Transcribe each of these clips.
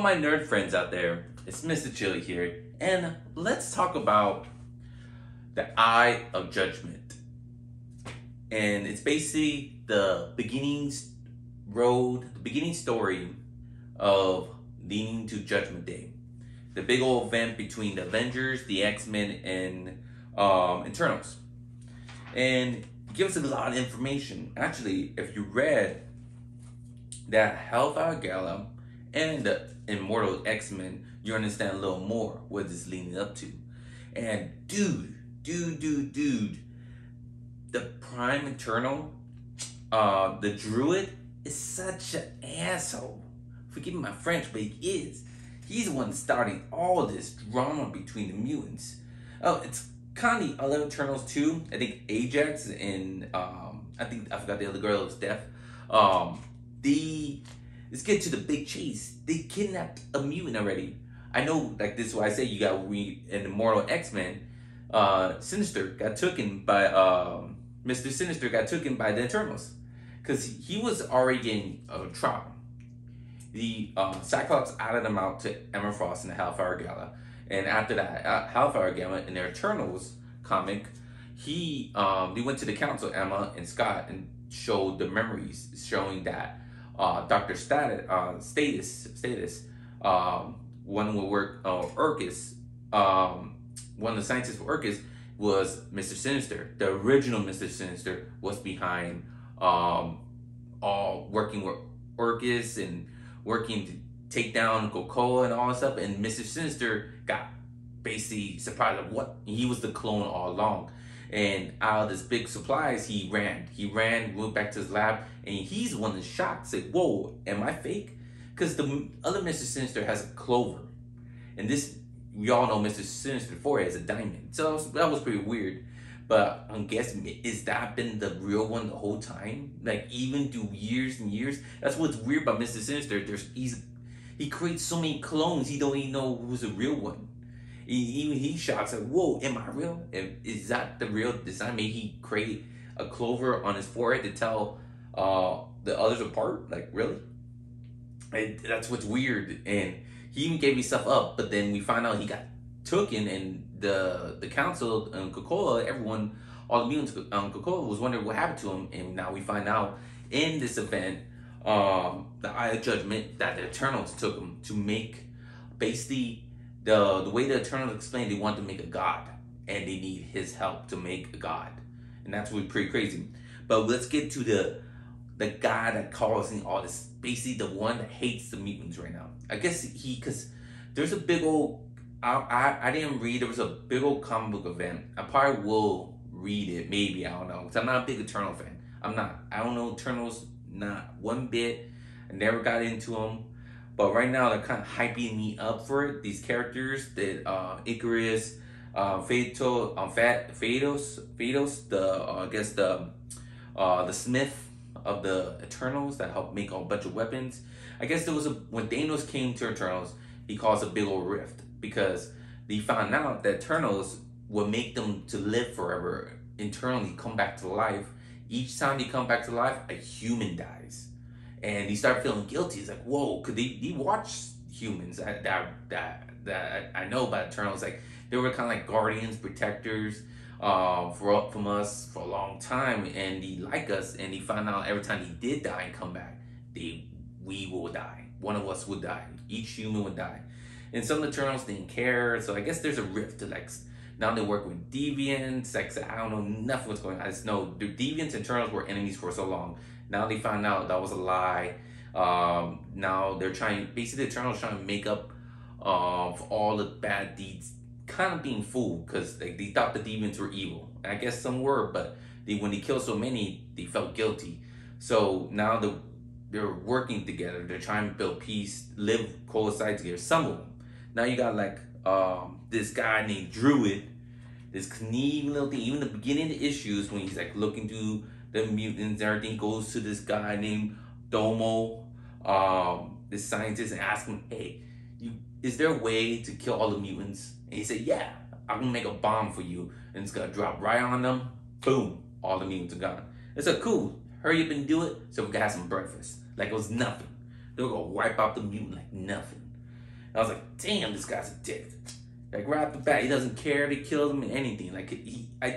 my nerd friends out there, it's Mr. Chili here, and let's talk about the Eye of Judgment. And it's basically the beginning story of leading to Judgment Day. The big old event between the Avengers, the X-Men, and Eternals. And it gives us a lot of information. Actually, if you read that Hellfire Gala and the Immortal X-Men, you understand a little more what this is leading up to. And dude, the Prime Eternal, the Druid, is such an asshole. Forgive me my French, but he is. He's the one starting all this drama between the mutants. Oh, it's kind of the other Eternals too. I think Ajax and I forgot the other girl that was deaf. Let's get to the big chase. They kidnapped a mutant already. I know, like, this is why I say you got an Immortal X-Men. Sinister got taken by Mr. Sinister got taken by the Eternals, because he was already in trial. The Cyclops added him out to Emma Frost in the Hellfire Gala, and after that Hellfire Gala in their Eternals comic, they went to the council, Emma and Scott, and showed the memories showing that Dr. Status, one will work Urkus, one of the scientists for Urkus was Mr. Sinister. The original Mr. Sinister was behind all working with Urkus and working to take down Krakoa and all that stuff. And Mr. Sinister got basically surprised at what he was the clone all along. And out of this big supplies, he ran, went back to his lab, and he's the one that's shocked, said, "Whoa, am I fake?" Because the other Mr. Sinister has a clover, and this, we all know Mr. Sinister before has a diamond. So that was pretty weird. But I'm guessing, is that been the real one the whole time? Like, even through years and years? That's what's weird about Mr. Sinister. He creates so many clones, he don't even know who's the real one. Even he shocks, like, "Whoa, am I real? Is that the real design?" Maybe he create a clover on his forehead to tell the others apart? Like, really? And that's what's weird. And he even gave himself up, but then we find out he got taken, and the council and Krakoa, everyone, all the mutants on Krakoa was wondering what happened to him. And now we find out in this event, the Eye of Judgment, that the Eternals took him to make basically the way the Eternals explained, they want to make a god, and they need his help to make a god. And that's really pretty crazy. But let's get to the guy that causing all this, basically the one that hates the mutants right now. I guess because there's a big old, I didn't read, there was a big old comic book event. I probably will read it, maybe, I don't know, because I'm not a big Eternal fan. I don't know Eternals, not one bit. I never got into them. But right now, they're kind of hyping me up for it. These characters, that Icarus, Phaedos, the Smith of the Eternals that helped make a bunch of weapons. I guess there was when Thanos came to Eternals, he caused a big old rift because they found out that Eternals would make them to live forever, internally come back to life. Each time they come back to life, a human dies. And he started feeling guilty. He's like, "Whoa," because they watched humans that I know about Eternals. Like, they were kind of like guardians, protectors from us for a long time, and they like us. And he found out every time he did die and come back, we will die. One of us would die. Each human would die. And some Eternals didn't care. So I guess there's a rift to, like, now they work with deviants. Like, I don't know nothing what's going on. I just know the deviants and Eternals were enemies for so long. Now they found out that was a lie. Now they're basically the Eternals trying to make up for all the bad deeds, kind of being fooled, because they thought the demons were evil. And I guess some were, but when they killed so many, they felt guilty. So now they're working together. They're trying to build peace, live coincide together. Some of them. Now you got like this guy named Druid, this Knievel little thing. Even the beginning of the issues, when he's like looking through the mutants, everything goes to this guy named Domo, this scientist, and asks him, "Hey, is there a way to kill all the mutants?" And he said, "Yeah, I'm gonna make a bomb for you, and it's gonna drop right on them. Boom, all the mutants are gone." It's like, "Cool, hurry up and do it so we can have some breakfast." Like it was nothing. They were gonna wipe out the mutant like nothing. I was like, damn, this guy's a dick. Like right off the bat, he doesn't care if he kills them, anything. Like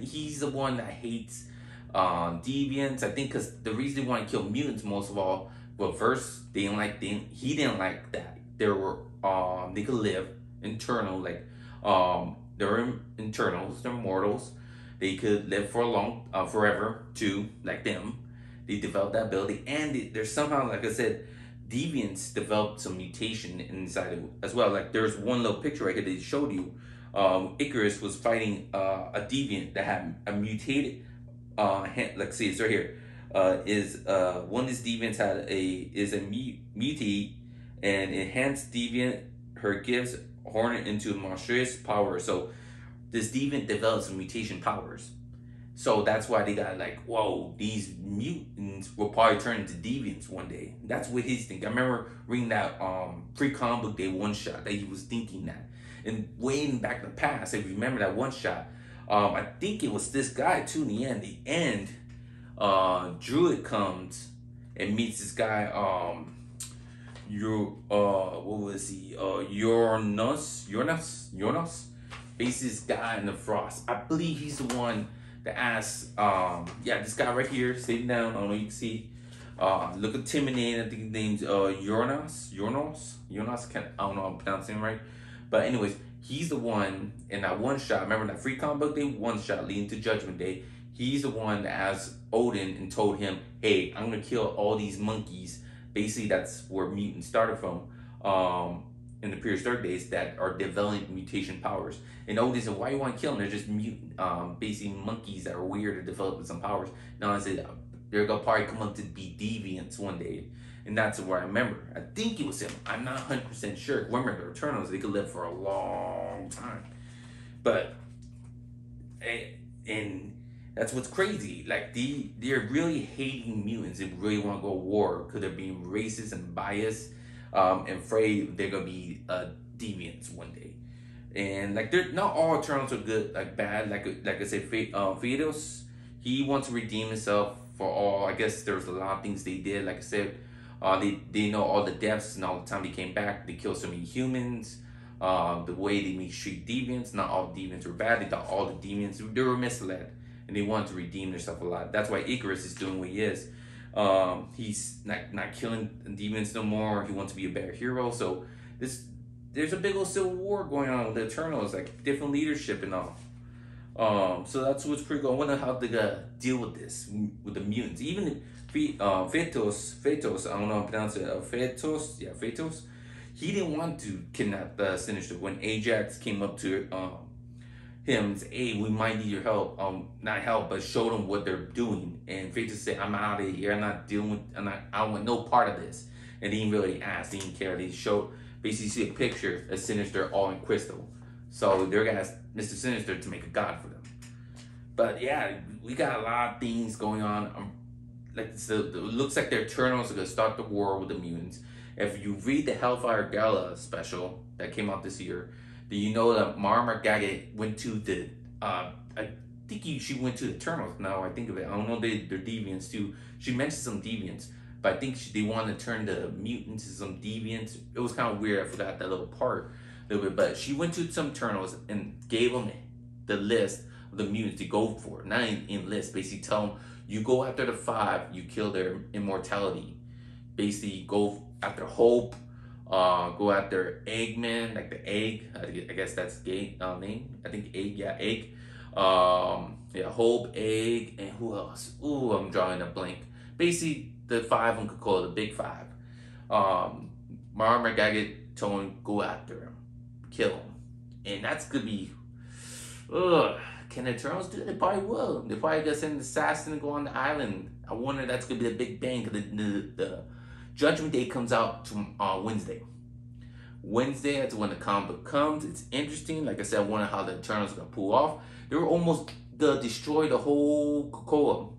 he's the one that hates deviants. I think because the reason they want to kill mutants most of all, well, first he didn't like that there were they could live internal, like they're internals, they're mortals. They could live for a long forever too, like them. They developed that ability, and there's somehow, like I said, deviants developed some mutation inside it as well. Like there's one little picture right here they showed you. Icarus was fighting a deviant that had a mutated let's see, it's right here. One of these deviants is a mutate and enhanced deviant. Her gives Hornet into monstrous power. So this deviant develops some mutation powers. So that's why they got like, whoa, these mutants will probably turn into deviants one day. That's what he's thinking. I remember reading that free comic book day one shot that he was thinking that. And way back in the past, if you remember that one shot, I think it was this guy too in the end. Druid comes and meets this guy, what was he? Yornos? Basically this guy in the frost. I believe he's the one that asks, this guy right here, sitting down, I don't know, you can see, look intimidating. I think his name's Yornos, I don't know if I'm pronouncing it right. But anyways, he's the one in that one shot. Remember that free comic book day one shot leading to Judgment Day? He's the one that asked Odin and told him, hey, I'm going to kill all these monkeys. Basically, that's where mutants started from in the prehistoric days that are developing mutation powers. And Odin said, why you want to kill them? They're just mutant, basically monkeys that are weird or developing some powers. Now I said, they're going to probably come up to be deviants one day. And that's where I remember. I think it was him. I'm not 100% sure. Remember, the Eternals, they could live for a long time. But, and that's what's crazy. Like, they're really hating mutants and really want to go to war because they're being racist and biased and afraid they're going to be deviants one day. And, like, they're not all Eternals are good, like, bad. Like I said, Phaedos, he wants to redeem himself for all. I guess there was a lot of things they did. Like I said, they know all the deaths and all the time they came back. They killed so many humans. The way they mistreat deviants. Not all deviants were bad. They thought all the deviants, they were misled. And they wanted to redeem themselves a lot. That's why Icarus is doing what he is. He's not killing deviants no more. He wants to be a better hero. So there's a big old civil war going on with the Eternals. Like different leadership and all. So that's what's pretty cool. I wonder how they're gonna deal with this, with the mutants. Even Phaedos, I don't know how to pronounce it, Phaedos, he didn't want to kidnap the Sinister. When Ajax came up to him and said, hey, we might need your help, not help, but showed him what they're doing. And Phaedos said, I'm out of here, I don't want no part of this. And he didn't really ask, he didn't care. They showed, basically see a picture of Sinister all in crystal. So they're gonna ask Mr. Sinister to make a god for them. But yeah, we got a lot of things going on. It looks like the Eternals are gonna start the war with the mutants. If you read the Hellfire Gala special that came out this year, do you know that Mara McGaggot went to the I think she went to the Eternals. Now I think of it, I don't know, they're deviants too. She mentioned some deviants, but I think they wanted to turn the mutants into some deviants. It was kind of weird. I forgot that little part. But she went to some Eternals and gave them the list of the mutants to go for. Not in list, basically tell them, you go after the 5, you kill their immortality. Basically go after Hope, go after Eggman, like the Egg, I guess that's the name. I think Egg, Egg. Hope, Egg, and who else? Ooh, I'm drawing a blank. Basically, the 5 one could call it the Big 5. Mara McGaggot told him, go after him. Kill him. And that's gonna be, can the Eternals do it? They probably will. They probably gonna send an assassin and go on the island. I wonder, that's gonna be the big bang, because the Judgment Day comes out to Wednesday. Wednesday, that's when the comic book comes. It's interesting. Like I said, I wonder how the Eternals are gonna pull off. They were almost gonna destroy the whole Krakoa.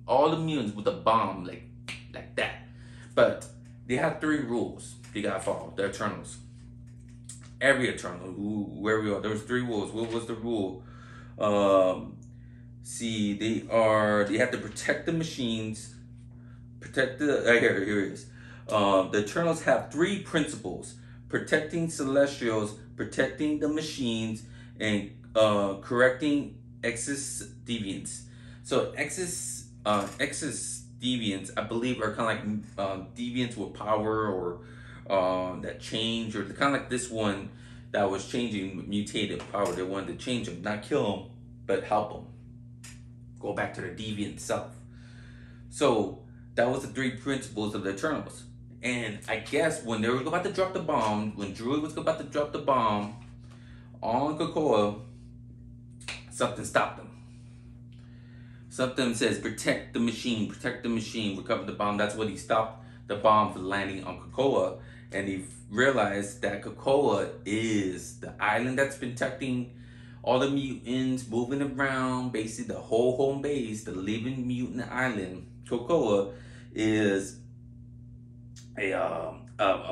All the mutants with a bomb, like that. But they have 3 rules they gotta follow, the Eternals. Every Eternal, where we are, there was 3 rules. What was the rule? They have to protect the machines, protect the, here it is. The Eternals have 3 principles. protecting Celestials, protecting the machines, and correcting excess deviants. So excess deviants, I believe, are kind of like deviants with power, or that change, or kind of like this one that was changing, mutated power. They wanted to change him, not kill him, but help him go back to the deviant self. So that was the three principles of the Eternals. And I guess when they were about to drop the bomb, when Druig was about to drop the bomb on Krakoa, something stopped them. Something says, protect the machine, recover the bomb. That's what he stopped the bomb from landing on Krakoa. And he realized that Krakoa is the island that's protecting all the mutants, moving around, basically the whole home base, the living mutant island. Krakoa is a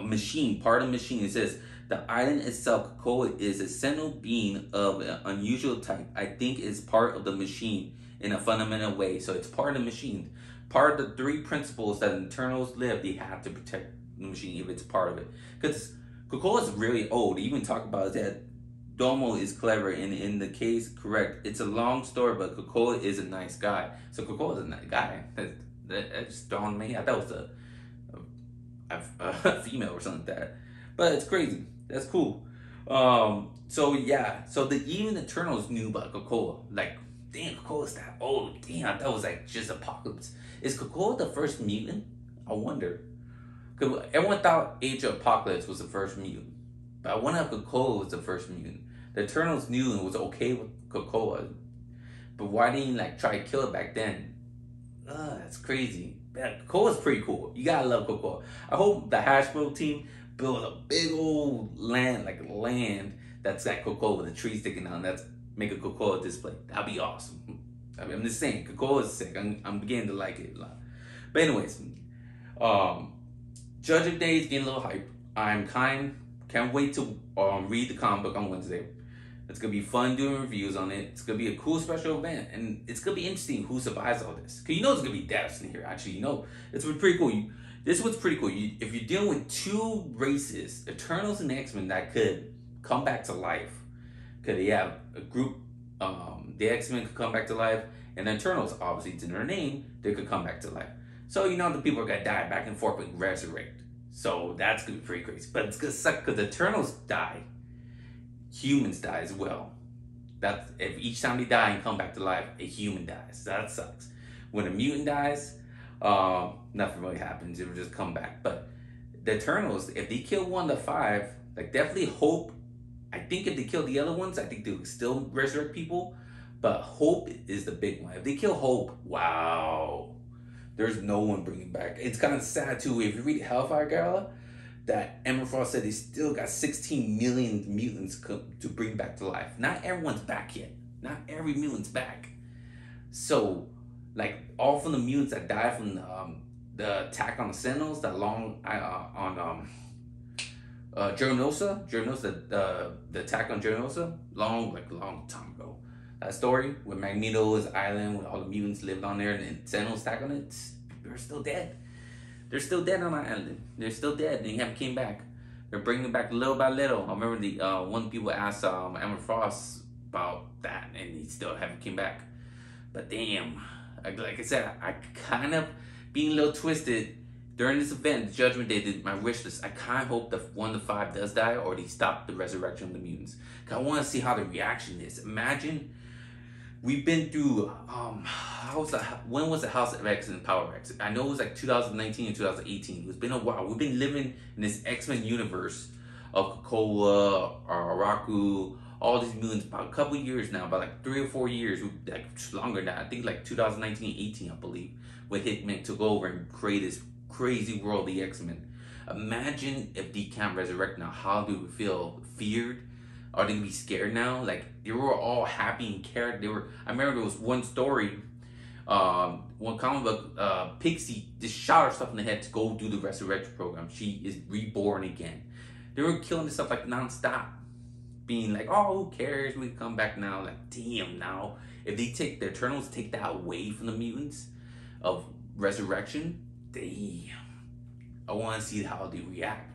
machine, part of the machine. It says, the island itself, Krakoa, is a central being of an unusual type. I think it's part of the machine in a fundamental way. So it's part of the machine. Part of the three principles that Eternals live, they have to protect the machine if it's part of it. Because Krakoa is really old. They even talk about that Domo is clever, and in the case, correct. It's a long story, but Krakoa is a nice guy. So Krakoa is a nice guy. That just dawned me. I thought it was a female or something like that. But it's crazy. That's cool. So yeah. So even Eternals knew about Krakoa. Like, damn, Krakoa's that old. Damn, I thought it was like just Apocalypse. Is Krakoa the first mutant? I wonder. Because everyone thought Age of Apocalypse was the first mutant. But I wonder if Krakoa was the first mutant. The Eternals knew and was okay with Krakoa. But why didn't you like try to kill it back then? That's crazy. Yeah, Krakoa's pretty cool. You gotta love Krakoa. I hope the Hasbro team build a big old land that's got Krakoa with a tree sticking out. That's make a Krakoa display. That'd be awesome. I mean, I'm just saying, Krakoa is sick. I'm beginning to like it a lot. But anyways, Judgment Day is getting a little hype. Can't wait to read the comic book on Wednesday. It's gonna be fun doing reviews on it. It's gonna be a cool special event, and it's gonna be interesting who survives all this. Cause you know it's gonna be deaths in here. Actually, you know it's pretty cool. This was pretty cool. If you're dealing with two races, Eternals and X-Men, that could come back to life. Cause they have a group. The X-Men could come back to life, and the Eternals, obviously, it's in their name, they could come back to life. So you know the people are gonna die back and forth, but resurrect. So that's gonna be pretty crazy. But it's gonna suck because the Eternals die. Humans die as well. That's if each time they die and come back to life, a human dies. That sucks. When a mutant dies, nothing really happens. It will just come back. But the Eternals, if they kill 1 to 5, like definitely Hope. I think if they kill the other ones, I think they will still resurrect people. But Hope is the big one. If they kill Hope, wow. There's no one bringing back. It's kind of sad too. If you read Hellfire Gala, that Emma Frost said they still got 16 million mutants to bring back to life. Not everyone's back yet. Not every mutant's back. So, like, all from the mutants that died from the attack on the Sentinels, that long on Geonosis, the attack on Geonosis, long time ago. That story with Magneto's island, when all the mutants lived on there, and then Sentinels attack on it, they're still dead. They're still dead on that island. They're still dead. They haven't came back. They're bringing it back little by little. I remember the one people asked Emma Frost about that, and he still haven't came back. But damn, like I said, I kind of being a little twisted during this event, Judgment Day, did my wish list. I kind of hope that 1 to 5 does die, or they stop the resurrection of the mutants. Cause I want to see how the reaction is. Imagine. We've been through, when was the House of X and Power X? I know it was like 2019 and 2018. It's been a while. We've been living in this X-Men universe of Krakoa, Araku, all these mutants, about a couple years now, about like 3 or 4 years, like longer now. I think like 2019, 18, I believe, when Hickman took over and created this crazy world of the X-Men. Imagine if they can't resurrect now. How do we feel? Feared? Are they gonna be scared now? Like, they were all happy and cared. I remember there was one story, one comic book, Pixie just shot herself in the head to go do the resurrection program. She is reborn again. They were killing this stuff like nonstop. Being like, oh, who cares? We can come back now. Like, damn, now. If they take the Eternals, take that away from the mutants of resurrection, damn. I want to see how they react.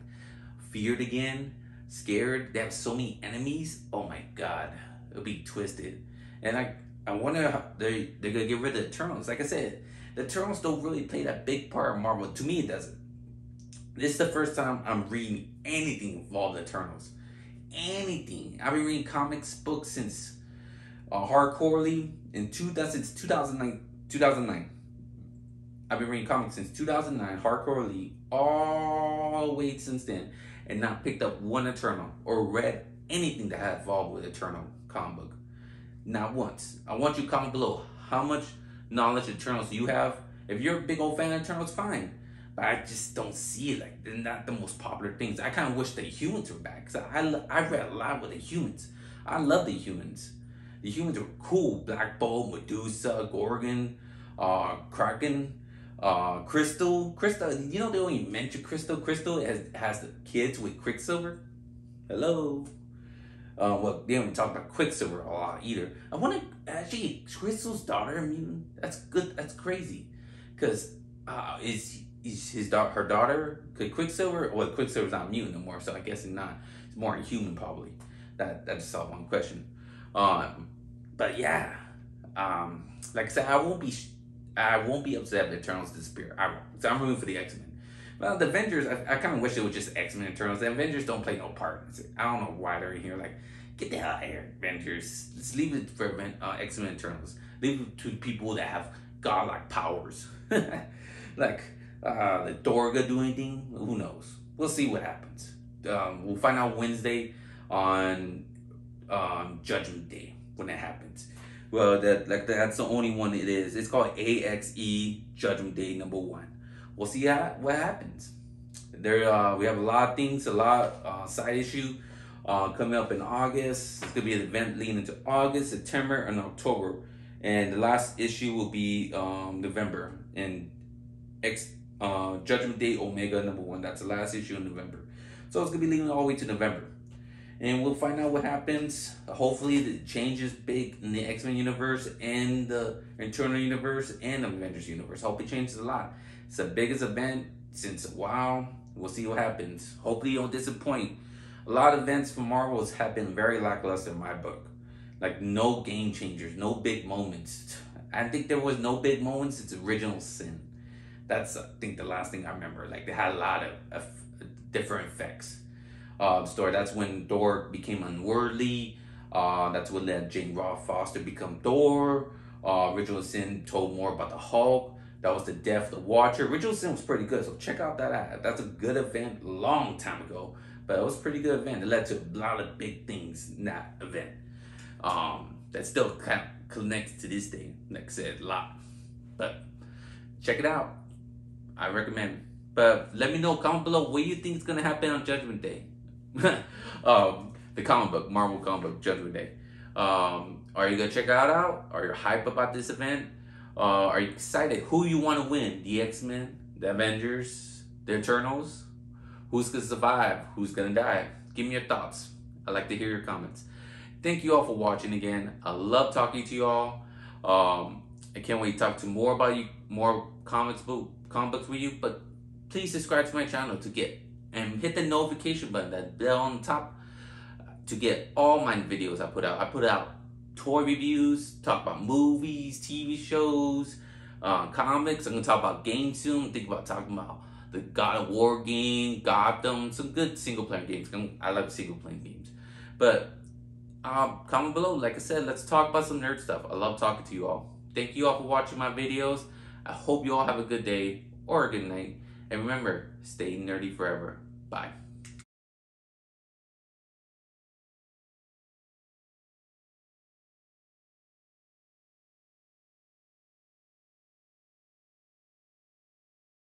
feared again, scared. They have so many enemies. Oh my god, it'll be twisted. And I wonder how they're gonna get rid of the Eternals. Like I said, the Eternals don't really play that big part of Marvel. To me, it doesn't. This is the first time I'm reading anything involved with Eternals. Anything. I've been reading comics books since hardcorely since 2009. I've been reading comics since 2009, hardcorely, all the way since then, and not picked up one Eternal or read anything that had involved with Eternal comic book. Not once. I want you to comment below how much knowledge of Eternals do you have. If you're a big old fan of Eternals, fine. But I just don't see it. Like, they're not the most popular things. I kind of wish the Humans were back. Because I read a lot with the Humans. I love the Humans. The Humans were cool. Black Bolt, Medusa, Gorgon, Kraken, Crystal. You know they only mention Crystal. Crystal has the kids with Quicksilver. Hello. Well, they don't talk about Quicksilver a lot either. I wonder, actually, Crystal's daughter a mutant? That's good. That's crazy. Because is her daughter, could Quicksilver, well, Quicksilver's not mutant no more, so I guess it's not. It's more human probably. That's solve one question. But yeah, like I said, I won't be upset if the Eternals disappear. I won't. So I'm rooting for the X-Men. Well, the Avengers, I kind of wish it was just X-Men Eternals. The Avengers don't play no part. I don't know why they're in here. Like, get the hell out of here, Avengers. Let's leave it for X-Men Eternals. Leave it to people that have godlike powers. Like, the Thor gonna do anything? Who knows? We'll see what happens. We'll find out Wednesday on Judgment Day when that happens. Well, that's the only one it is. It's called AXE Judgment Day #1. We'll see what happens. We have a lot of things, a lot side issue coming up in August. It's gonna be an event leading into August, September, and October, and the last issue will be November. And Judgment Day Omega #1. That's the last issue in November. So it's gonna be leading all the way to November. And we'll find out what happens. Hopefully the change is big in the X-Men universe and the Eternal universe and the Avengers universe. Hope it changes a lot. It's the biggest event since a while. We'll see what happens. Hopefully you don't disappoint. A lot of events from Marvel have been very lackluster in my book. Like, no game changers, no big moments. I think there was no big moments since Original Sin. That's, I think, the last thing I remember. Like, they had a lot of different effects. Story. That's when Thor became unworldly. That's what led Jane Foster become Thor. Original Sin told more about the Hulk. That was the death of the Watcher. Original Sin was pretty good, so check out that ad. That's a good event, long time ago, but it was a pretty good event. It led to a lot of big things in that event. That still kind of connects to this day. Like I said, a lot. But check it out. I recommend. But let me know, comment below, what you think is gonna happen on Judgment Day. The comic book, Marvel comic book, Judgment Day. Are you gonna check it out? Are you hype about this event? Are you excited? Who you want to win? The X-Men, the Avengers, the Eternals? Who's gonna survive? Who's gonna die? Give me your thoughts. I'd like to hear your comments. Thank you all for watching again. I love talking to you all. I can't wait to talk to more about you, more comic books with you. But please subscribe to my channel to get and hit the notification button, that bell on the top, to get all my videos I put out. I put out toy reviews, talk about movies, TV shows, comics. I'm gonna talk about games soon. Think about talking about the God of War game, Gotham, some good single player games. I love single player games. But comment below. Like I said, let's talk about some nerd stuff. I love talking to you all. Thank you all for watching my videos. I hope you all have a good day or a good night. And remember, stay nerdy forever. Bye.